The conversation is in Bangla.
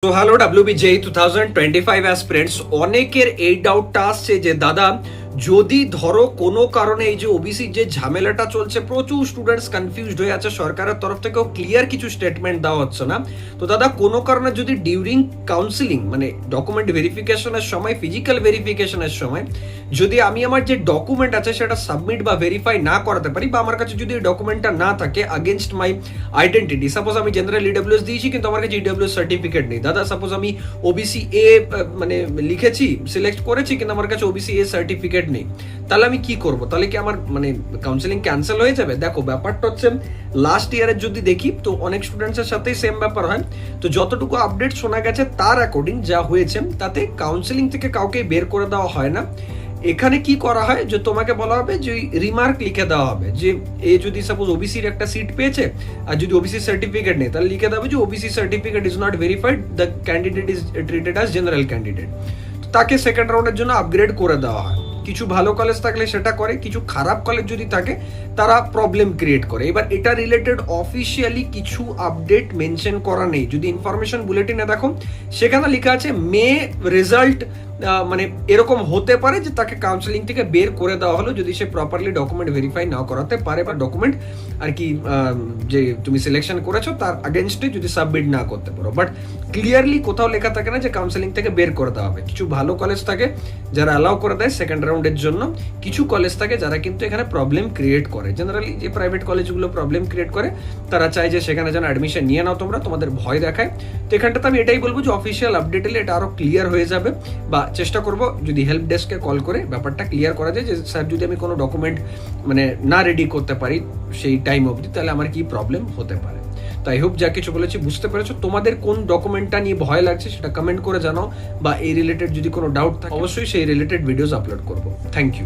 তো হ্যালো WBJ 2025 অ্যাসপিরেন্টস, অনেকের এই ডাউটটা আসছে যে দাদা যদি ধরো কোনো কারণে এই যে ওবিসির যে ঝামেলাটা চলছে, প্রচুর স্টুডেন্টস কনফিউজড হয়ে আছে, সরকারের তরফ থেকেও ক্লিয়ার কিছু স্টেটমেন্ট দেওয়া হচ্ছে না। তো দাদা কোনো কারণে যদি ডিউরিং কাউন্সিলিং মানে ডকুমেন্ট ভেরিফিকেশনের সময়, ফিজিক্যাল ভেরিফিকেশনের সময় যদি আমি আমার যে ডকুমেন্ট আছে সেটা সাবমিট বা ভেরিফাই না করাতে পারি, বা আমার কাছে যদি ডকুমেন্টটা না থাকে আগেনস্ট মাই আইডেন্টিটি, সাপোজ আমি জেনারেল ইডব্লিউএস দিয়েছি কিন্তু আমার কাছে ইডব্লিউএস সার্টিফিকেট নেই, দাদা সাপোজ আমি ওবিসি এ মানে লিখেছি, সিলেক্ট করেছি কিন্তু আমার কাছে ওবিসি এ সার্টিফিকেট নেই, তাহলে আমি কি করব? তাহলে কি আমার মানে কাউন্সেলিং ক্যান্সেল হয়ে যাবে? দেখো ব্যাপারটা হচ্ছে লাস্ট ইয়ারের যদি দেখি তো অনেক স্টুডেন্টসের সাথেই সেম ব্যাপার হয়। তো যতটুকু আপডেট শোনা গেছে তার অ্যাকর্ডিং যা হয়েছে তাতে কাউন্সেলিং থেকে কাউকে বের করে দেওয়া হয় না। এখানে কি করা হয় যে তোমাকে বলা হবে যে রিমার্ক লিখে দেওয়া হবে যে এ যদি সাপোজ ওবিসির একটা সিট পেয়েছে আর যদি ওবিসি সার্টিফিকেট নেই, তাহলে লিখে দেওয়া হবে যে OBC certificate is not verified, the candidate is treated as general candidate. তাকে সেকেন্ড রাউন্ডের জন্য আপগ্রেড করে দেওয়া হয়। কিছু ভালো কলেজ থাকলে সেটা করে, কিছু খারাপ কলেজ যদি থাকে তারা প্রবলেম ক্রিয়েট করে। এবার এটা রিলেটেড অফিসিয়ালি কিছু আপডেট মেনশন করা নেই। যদি ইনফরমেশন বুলেটিনে দেখো সেখানে লেখা আছে মে রেজাল্ট মানে এরকম হতে পারে যে তাকে কাউন্সেলিং থেকে বের করে দেওয়া হলো যদি সে প্রপারলি ডকুমেন্ট ভেরিফাই না করাতে পারে, বা ডকুমেন্ট আর কি যে তুমি সিলেকশন করেছো তার আগেনস্টে যদি সাবমিট না করতে পারো। বাট ক্লিয়ারলি কোথাও লেখা থাকে না যে কাউন্সেলিং থেকে বের করে দেওয়া হবে। কিছু ভালো কলেজ থাকে যারা অ্যালাউ করে দেয় সেকেন্ড রাউন্ডের জন্য, কিছু কলেজ থাকে যারা কিন্তু এখানে প্রবলেম ক্রিয়েট করে। জেনারেলি যে প্রাইভেট কলেজগুলো প্রবলেম ক্রিয়েট করে তারা চায় যে সেখানে যেন অ্যাডমিশন নিয়ে নাও তোমরা, তোমাদের ভয় দেখায়। তো এখানটাতে আমি এটাই বলবো যে অফিসিয়াল আপডেট এলে এটা আরো ক্লিয়ার হয়ে যাবে, বা চেষ্টা করব যদি হেল্প ডেস্কে কল করে ব্যাপারটা ক্লিয়ার করা যায় যে স্যার যদি আমি কোনো ডকুমেন্ট মানে না রেডি করতে পারি সেই টাইম অবধি তাহলে আমার কি প্রবলেম হতে পারে। তো আই হোপ যা কিছু বলেছি বুঝতে পেরেছো। তোমাদের কোন ডকুমেন্টটা নিয়ে ভয় লাগছে সেটা কমেন্ট করে জানাও, বা এই রিলেটেড যদি কোনো ডাউট থাকে অবশ্যই সেই রিলেটেড ভিডিওস আপলোড করবো। Thank you.